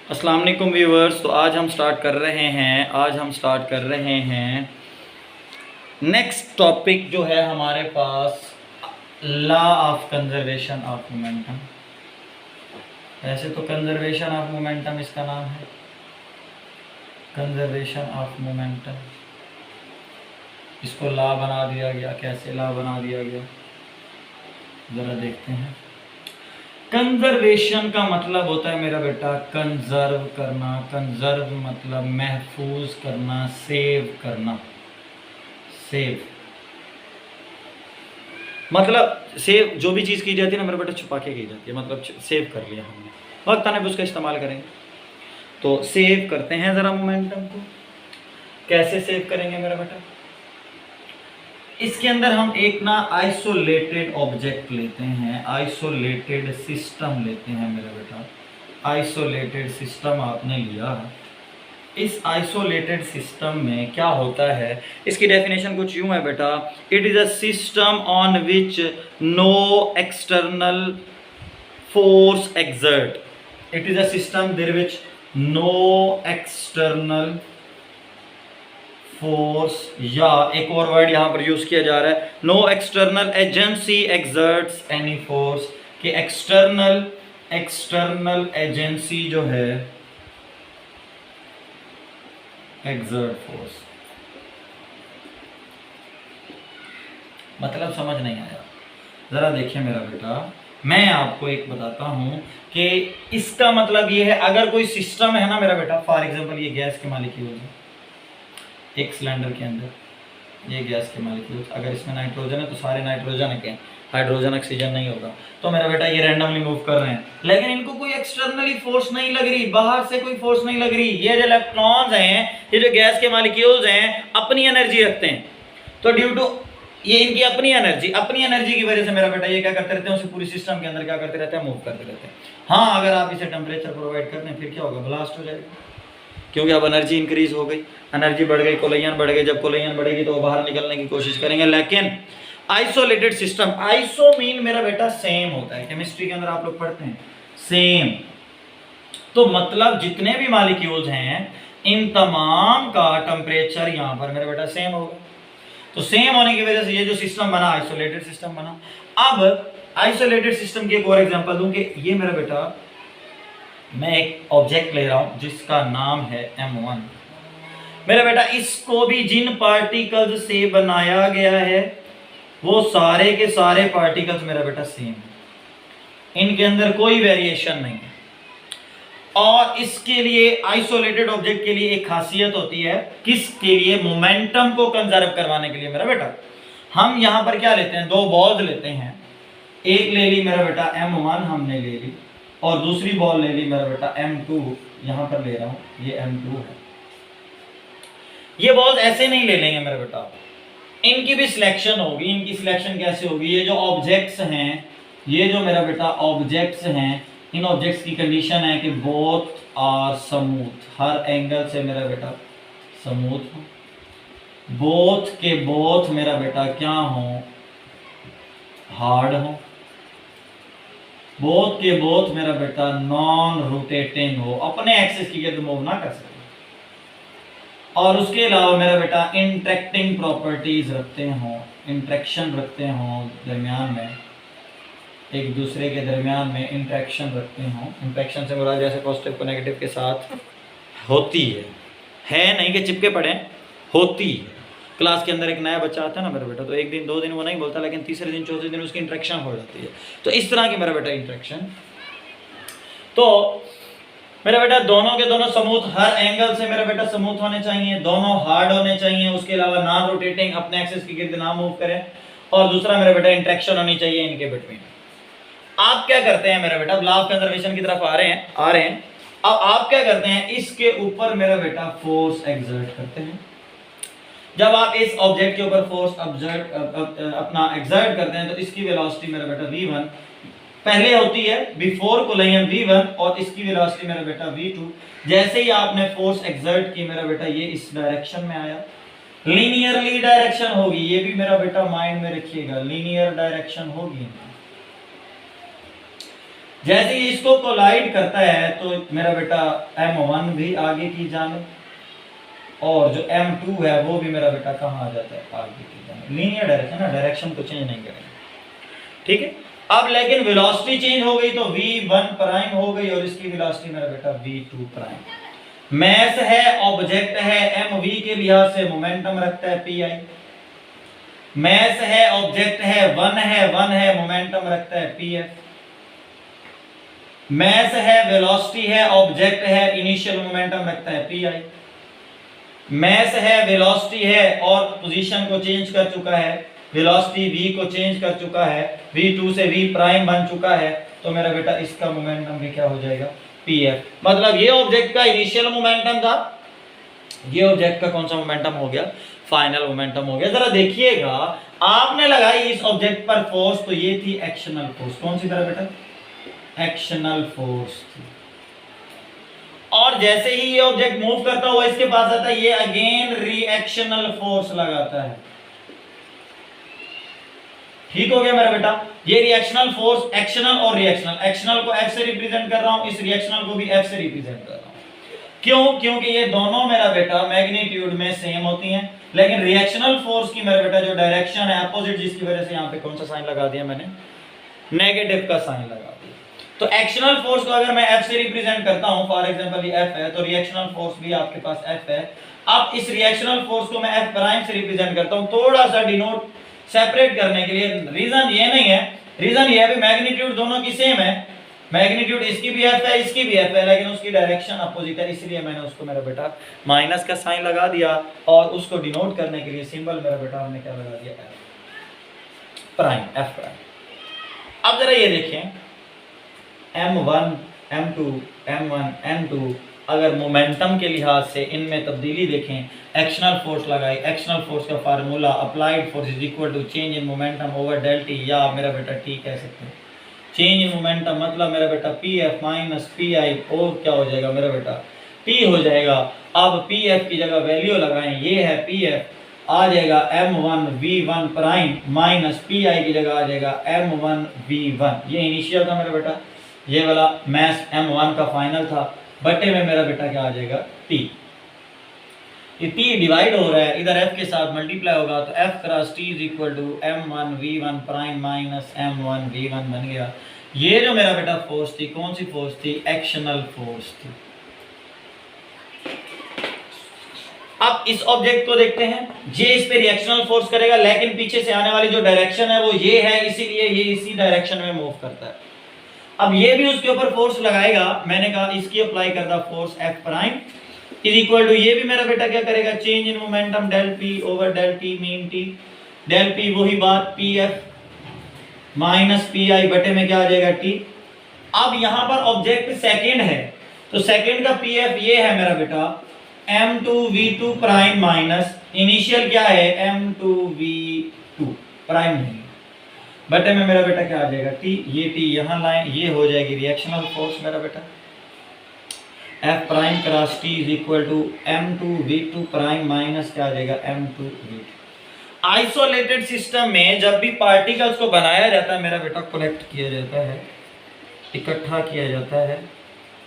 अस्सलाम वालेकुम व्यूअर्स। तो आज हम स्टार्ट कर रहे हैं नेक्स्ट टॉपिक जो है हमारे पास law of conservation of momentum. वैसे तो कंजर्वेशन ऑफ मोमेंटम इसका नाम है, कंजर्वेशन ऑफ मोमेंटम। इसको लॉ बना दिया गया। कैसे लॉ बना दिया गया ज़रा देखते हैं। कंजर्वेशन का मतलब होता है मेरा बेटा कंजर्व करना। कंजर्व मतलब महफूज करना, सेव करना। सेव मतलब सेव जो भी चीज़ की जाती है ना मेरा बेटा छुपा के की जाती है, मतलब सेव कर लिया हमने, वक्त आने पर उसका इस्तेमाल करेंगे। तो सेव करते हैं ज़रा मोमेंटम को। कैसे सेव करेंगे मेरा बेटा? इसके अंदर हम एक ना आइसोलेटेड ऑब्जेक्ट लेते हैं, आइसोलेटेड सिस्टम लेते हैं मेरा बेटा। आइसोलेटेड सिस्टम आपने लिया। इस आइसोलेटेड सिस्टम में क्या होता है, इसकी डेफिनेशन कुछ यूं है बेटा, it is a system on which no external force exert. It is a system there which no external force, या एक और वर्ड यहां पर यूज किया जा रहा है, no external agency exerts any force. कि एक्सटर्नल एजेंसी जो है एक्सर्ट फोर्स। मतलब समझ नहीं आया? जरा देखिए मेरा बेटा, मैं आपको एक बताता हूं कि इसका मतलब ये है, अगर कोई सिस्टम है ना मेरा बेटा, फॉर एग्जांपल ये गैस के मॉलिक्यूल है एक सिलेंडर के अंदर, ये गैस के मॉलिक्यूल, अगर इसमें नाइट्रोजन है तो सारे नाइट्रोजन के, हाइड्रोजन ऑक्सीजन नहीं होगा। तो मेरा बेटा ये रैंडमली मूव कर रहे हैं, लेकिन इनको कोई एक्सटर्नली फोर्स नहीं लग रही, बाहर से कोई फोर्स नहीं लग रही। ये जो इलेक्ट्रॉन्स हैं, ये जो गैस के मॉलिक्यूल्स हैं, अपनी एनर्जी रखते हैं। तो ड्यू टू ये इनकी अपनी एनर्जी की वजह से मेरा बेटा ये क्या करते रहते हैं, उसे पूरी सिस्टम के अंदर क्या करते रहते हैं, मूव करते रहते हैं। हाँ, अगर आप इसे टेम्परेचर प्रोवाइड कर दें फिर क्या होगा, ब्लास्ट हो जाएगा, क्योंकि अब एनर्जी इंक्रीज हो गई, एनर्जी बढ़ गई, कोलिजन बढ़ गई। जब कोलिजन बढ़ेगी तो वो बाहर निकलने की कोशिश करेंगे। लेकिन आइसोलेटेड सिस्टम, आइसो मीन मेरा बेटा सेम होता है, केमिस्ट्री के अंदर आप लोग पढ़ते हैं सेम। तो मतलब जितने भी मॉलिक्यूल्स हैं इन तमाम का टेम्परेचर यहाँ पर मेरा बेटा सेम होगा। तो सेम होने की वजह से ये जो सिस्टम बना, आइसोलेटेड सिस्टम बना। अब आइसोलेटेड सिस्टम की एक और एग्जांपल दूं कि ये मेरा बेटा, मैं एक ऑब्जेक्ट ले रहा हूं जिसका नाम है M1। मेरा बेटा इसको भी जिन पार्टिकल्स से बनाया गया है वो सारे के सारे पार्टिकल्स मेरा बेटा सेम है, इनके अंदर कोई वेरिएशन नहीं है। और इसके लिए आइसोलेटेड ऑब्जेक्ट के लिए एक खासियत होती है, किसके लिए, मोमेंटम को कंजर्व करवाने के लिए मेरा बेटा। हम यहां पर क्या लेते हैं, दो बॉल्स लेते हैं, एक ले ली मेरा बेटा M1 हमने ले ली, और दूसरी बॉल ले ली मेरा बेटा M2, यहां पर ले रहा हूं ये M2 है। ये बॉल्स ऐसे नहीं ले लेंगे मेरा बेटा, इनकी भी सिलेक्शन होगी। इनकी सिलेक्शन कैसे होगी, ये जो ऑब्जेक्ट्स हैं, ये जो मेरा बेटा ऑब्जेक्ट्स हैं, इन ऑब्जेक्ट्स की कंडीशन है कि बोथ आर स्मूथ, हर एंगल से मेरा बेटा स्मूथ हो, बोथ के बोथ मेरा बेटा क्या हो, हार्ड हो, बोथ के बोथ मेरा बेटा नॉन रोटेटिंग हो, अपने एक्सिस की गिर्द मूव ना कर सके, और उसके अलावा मेरा बेटा इंटरेक्टिंग प्रॉपर्टीज रखते हो, इंटरेक्शन रखते हो दरमियान में, एक दूसरे के दरमियान में इंटरेक्शन रखते हो। इंटरेक्शन से मुराद जैसे पॉजिटिव को नेगेटिव के साथ होती है नहीं कि चिपके पड़े, होती है। क्लास के अंदर एक नया बच्चा आता है ना मेरा बेटा, तो एक दिन दो दिन वो नहीं बोलता, लेकिन तीसरे दिन चौथे दिन उसकी इंटरेक्शन हो जाती है। तो इस तरह की मेरा बेटा इंटरेक्शन। तो मेरा बेटा दोनों के दोनों स्मूथ, हर एंगल से मेरा बेटा स्मूथ होने चाहिए, दोनों हार्ड होने चाहिए, उसके अलावा नॉन रोटेटिंग, अपने एक्सिस की गिर्द ना मूव करें, और दूसरा मेरा बेटा इंटरेक्शन होनी चाहिए इनके बिटवीन। आप क्या करते हैं मेरा बेटा, लॉ ऑफ कंजर्वेशन की तरफ आ रहे हैं। अब आप क्या करते हैं, इसके ऊपर मेरा बेटा फोर्स एक्सर्ट करते हैं। जब आप इस ऑब्जेक्ट के ऊपर फोर्स अपना एक्सर्ट करते हैं तो इसकी वेलोसिटी मेरा बेटा v1 पहले होती है, बिफोर कोलिजन v1, और इसकी वेलोसिटी मेरा बेटा v2। जैसे ही आपने फोर्स एक्सर्ट की मेरा बेटा ये इस डायरेक्शन में आया, लीनियरली डायरेक्शन होगी, ये भी मेरा बेटा माइंड में रखिएगा, लीनियर डायरेक्शन होगी। जैसे ही इसको कोलाइड करता है तो मेरा बेटा M1 भी आगे की जानिब और जो M2 है वो भी मेरा बेटा कहाँ आ जाता है, आगे की जानिब। लीनियर डायरेक्शन है, डायरेक्शन को चेंज नहीं करेंगे, ठीक है। अब लेकिन वेलोसिटी चेंज हो गई तो v1 प्राइम हो गई और इसकी वेलोसिटी मेरा बेटा v2 प्राइम। मैस है, ऑब्जेक्ट है, mv के लिहाज से मोमेंटम रखता है pi। मैस है, ऑब्जेक्ट है, 1 है, मोमेंटम रखता है pf। मैस है, वेलोसिटी है, ऑब्जेक्ट है, इनिशियल मोमेंटम रखता है pi। मैस है, वेलोसिटी है और पोजीशन को चेंज कर चुका है, वेलोसिटी v को चेंज कर चुका है, v2 से v प्राइम बन चुका है, तो मेरा बेटा इसका मोमेंटम भी क्या हो जाएगा, pf। मतलब ये ऑब्जेक्ट का इनिशियल मोमेंटम था, ये ऑब्जेक्ट का कौन सा मोमेंटम हो गया, फाइनल मोमेंटम हो गया। जरा देखिएगा, आपने लगाई इस ऑब्जेक्ट पर फोर्स, तो ये थी एक्शनल फोर्स। कौन सी तरह बेटा, एक्शनल फोर्स थी। और जैसे ही ये ऑब्जेक्ट मूव करता हुआ इसके पास आता है, ये अगेन रिएक्शनल फोर्स लगाता है। ठीक हो गया मेरा बेटा, ये रिएक्शनल फोर्स, एक्शनल और रिएक्शनल, एक्शनल को F से रिप्रेजेंट कर रहा हूं, इस रिएक्शनल को भी F से रिप्रेजेंट कर रहा हूं। क्यों, क्योंकि ये दोनों मेरा बेटा मैग्नीट्यूड में सेम होती हैं, लेकिन रिएक्शनल फोर्स की मेरा बेटा जो डायरेक्शन है अपोजिट, जिसकी वजह से यहाँ पे कौन सा साइन लगा दिया मैंने, नेगेटिव का साइन लगा दिया। तो एक्शनल फोर्स को अगर मैं F से रिप्रेजेंट करता हूं, फॉर एग्जांपल ये F है, तो रिएक्शनल फोर्स भी आपके पास F है। अब इस रिएक्शनल फोर्स को मैं F प्राइम से रिप्रेजेंट करता हूं, थोड़ा सा डिनोट सेपरेट करने के लिए। रीजन ये नहीं है, रीजन ये है मैग्नीट्यूड दोनों की सेम है, मैग्नीट्यूड इसकी भी F है, इसकी भी F है, लेकिन उसकी डायरेक्शन अपोजिट है, इसलिए मैंने उसको मेरा बेटा माइनस का साइन लगा दिया और उसको डिनोट करने के लिए सिंबल मेरा बेटा हमने क्या लगा दिया, F प्राइम, F प्राइम। अब जरा ये देखें, M1 M2 M1 M2, अगर मोमेंटम के लिहाज से इनमें तब्दीली देखें, एक्शनल फोर्स लगाई, एक्शनल फोर्स का formula applied force is equal to change in momentum over del टी, या मेरा बेटा टी कह सकते हैं। चेंज इन मोमेंटम मतलब मेरा बेटा pf माइनस pi, और क्या हो जाएगा मेरा बेटा, t हो जाएगा। अब pf की जगह वैल्यू लगाएं, ये है pf, आ जाएगा m1 v1 prime minus pi की जगह आ जाएगा m1 v1। ये इनिशियल था मेरा बेटा, ये वाला मैस m1 का फाइनल था, बटे में मेरा बेटा क्या आ जाएगा, t। ये t डिवाइड हो रहा है, इधर f के साथ मल्टीप्लाई होगा, तो f cross t is equal to m1 v1 prime minus m1 v1 बन गया। ये जो मेरा बेटा फोर्स थी, कौन सी फोर्स थी, एक्शनल फोर्स थी। अब इस ऑब्जेक्ट को देखते हैं, ये इस पे रिएक्शनल फोर्स करेगा, लेकिन पीछे से आने वाली जो डायरेक्शन है वो ये है, इसीलिए ये इसी डायरेक्शन में मूव करता है। अब ये भी उसके ऊपर फोर्स लगाएगा, मैंने कहा इसकी अप्लाई कर दा force F prime is equal to, ये भी मेरा बेटा क्या करेगा, change in momentum del P over del T mean T, del P वही बात PF माइनस PI बटे में क्या आ जाएगा, T। अब यहां पर ऑब्जेक्ट सेकंड है, तो सेकंड का PF ये है मेरा बेटा M2 V2 prime minus initial क्या है, M2 V2 प्राइम नहीं, बटे में मेरा बेटा क्या आ जाएगा, T। ये T यहाँ लाइन, ये हो जाएगी रिएक्शनल फोर्स मेरा बेटा, F prime cross T is equal to M2 V2 prime minus क्या आ जाएगा, M2 V2। आइसोलेटेड सिस्टम में जब भी पार्टिकल्स को बनाया जाता है मेरा बेटा, कलेक्ट किया जाता है, इकट्ठा किया जाता है,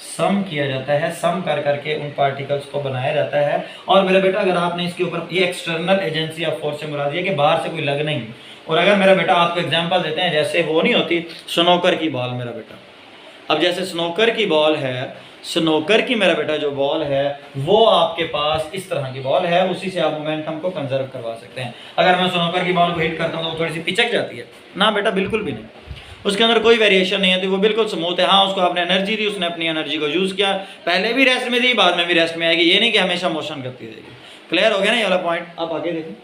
सम किया जाता है, सम कर करके उन पार्टिकल्स को बनाया जाता है। और मेरा बेटा अगर आपने इसके ऊपर, ये एक्सटर्नल एजेंसी ऑफ फोर्स से मुराद है कि बाहर से कोई लग नहीं। और अगर मेरा बेटा आपको एग्जांपल देते हैं, जैसे वो नहीं होती स्नोकर की बॉल मेरा बेटा, अब जैसे स्नोकर की बॉल है, स्नोकर की मेरा बेटा जो बॉल है वो आपके पास इस तरह की बॉल है, उसी से आप मोमेंटम को कंजर्व करवा सकते हैं। अगर मैं स्नोकर की बॉल को हिट करता हूँ तो वो थोड़ी सी पिचक जाती है ना बेटा, बिल्कुल भी नहीं, उसके अंदर कोई वेरिएशन नहीं है, तो वो बिल्कुल स्मूथ है। हाँ, उसको आपने एनर्जी दी, उसने अपनी एनर्जी को यूज़ किया, पहले भी रेस्ट में दी, बाद में भी रेस्ट में आएगी, ये नहीं कि हमेशा मोशन करती रहेगी। क्लियर हो गया ना ये वाला पॉइंट। अब आगे देखें,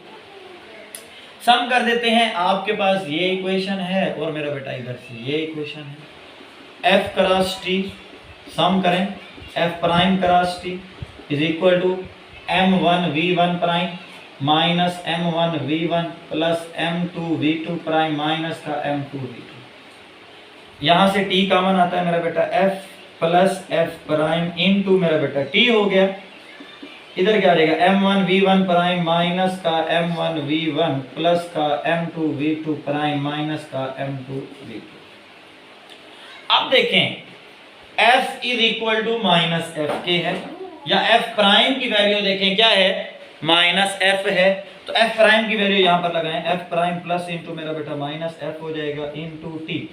सम कर देते हैं, आपके पास ये इक्वेशन है और मेरा बेटा इधर से ये इक्वेशन है, F क्रॉस T सम करें, F prime cross T is equal to M1 V1 prime minus M1 V1 plus M2 V2 prime minus का M2 V2। यहां से T कॉमन आता है मेरा बेटा, F plus F prime into मेरा बेटा T हो गया, इधर क्या आ जाएगा, M1 V1 प्राइम माइनस का M1 V1 प्लस का M2 V2 प्राइम माइनस का M2 V2। अब देखें f is equal to minus F के है, या f प्राइम की वैल्यू देखें क्या है, माइनस एफ है, तो f प्राइम की वैल्यू यहां पर लगाएं, f प्राइम प्लस इंटू मेरा बेटा माइनस एफ हो जाएगा into T,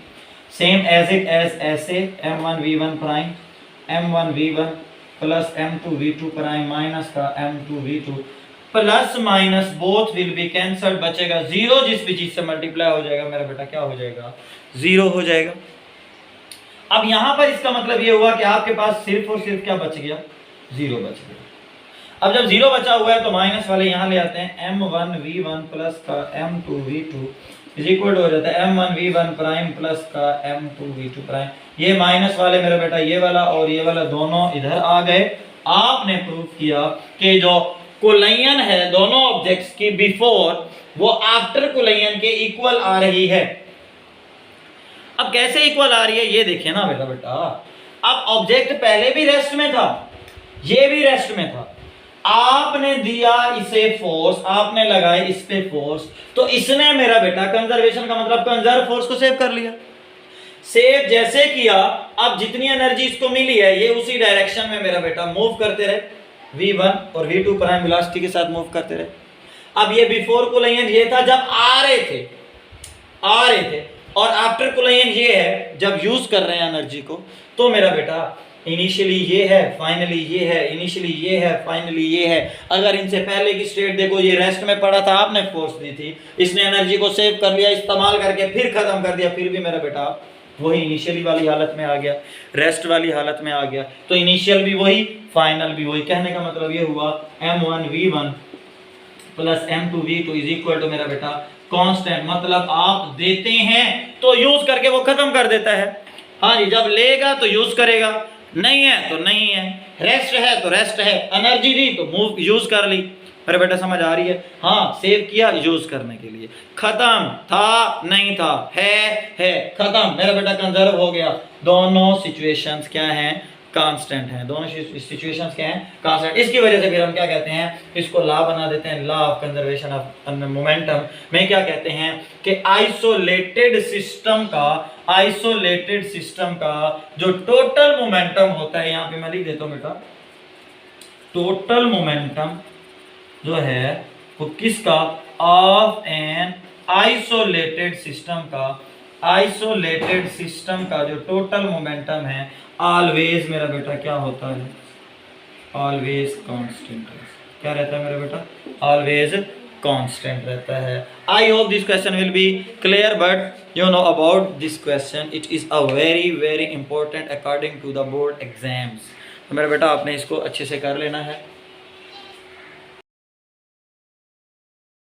same as it as ऐसे m1v1 prime m1v1 plus m2v2 prime minus का m2v2 plus minus both will be cancelled, बचेगा जीरो, जिस भी चीज से मल्टीप्लाई हो जाएगा मेरा बेटा क्या हो जाएगा, जीरो हो जाएगा। अब यहां पर इसका मतलब ये हुआ कि आपके पास सिर्फ और सिर्फ क्या बच गया, जीरो बच गया। अब जब जीरो बचा हुआ है तो माइनस वाले यहां ले आते हैं, m1v1 प्लस का m2v2 इज इक्वल हो जाता है m1v1 प्राइम प्लस का m2v2 प्राइम, ये माइनस वाले मेरा बेटा ये वाला और ये वाला दोनों इधर आ गए। आपने प्रूफ किया कि जो कोलिजन है दोनों ऑब्जेक्ट्स की बिफोर वो आफ्टर कोलिजन के इक्वल आ रही है। अब कैसे इक्वल आ रही है ये देखिए ना बेटा, अब ऑब्जेक्ट पहले भी रेस्ट में था, ये भी रेस्ट में था, आपने दिया इसे फोर्स, आपने लगाए इस पे फोर्स, तो इसने मेरा बेटा कंजर्वेशन का मतलब कंजर्व फोर्स को सेव कर लिया। सेव जैसे किया, अब जितनी एनर्जी इसको मिली है ये उसी डायरेक्शन में मेरा बेटा मूव करते रहे, v1 और v2 प्राइम वेलोसिटी के साथ मूव करते रहे। अब ये बिफोर कोलिजन ये था जब आ रहे थे, और आफ्टर कोलिजन ये है जब यूज कर रहे हैं एनर्जी को। तो मेरा बेटा इनिशियली ये है, फाइनली ये है, इनिशियली ये है, फाइनली ये है। अगर इनसे पहले की स्टेट देखो, ये रेस्ट में पड़ा था, आपने फोर्स दी थी, इसने एनर्जी को सेव कर लिया, इस्तेमाल करके फिर खत्म कर दिया, फिर भी मेरा बेटा वही इनिशियली वाली हालत में आ गया, रेस्ट वाली हालत में आ गया। तो इनिशियल भी वही, फाइनल भी वही। कहने का मतलब ये हुआ m1v1 plus m2v2 is equal to मेरा बेटा कांस्टेंट, मतलब आप देते हैं तो यूज करके वो खत्म कर देता है। हाँ जी, जब लेगा तो यूज करेगा, नहीं है तो नहीं है, रेस्ट है तो रेस्ट है, एनर्जी दी तो मूव यूज कर ली। मेरे बेटा समझ आ रही है? हाँ, सेव किया यूज करने के लिए, खत्म, था नहीं था, है खत्म, मेरा बेटा कंजर्व हो गया। दोनों सिचुएशंस क्या हैं, कांस्टेंट हैं, दोनों सिचुएशंस क्या हैं, कांस्टेंट। इसकी वजह से फिर हम क्या कहते हैं, इसको लॉ बना देते हैं, law of conservation of momentum में क्या कहते हैं कि आइसोलेटेड सिस्टम का जो टोटल मोमेंटम होता है, यहाँ पे मैं लिख देता हूँ बेटा, टोटल मोमेंटम जो है वो किसका, ऑफ एन आइसोलेटेड सिस्टम का जो टोटल मोमेंटम है ऑलवेज मेरा बेटा क्या होता है, ऑलवेज कांस्टेंट। क्या रहता है मेरा बेटा, ऑलवेज कांस्टेंट रहता है। I hope this question will be clear, but you know about this question, it is a very very important according to the board exams. तो मेरा बेटा आपने इसको अच्छे से कर लेना है।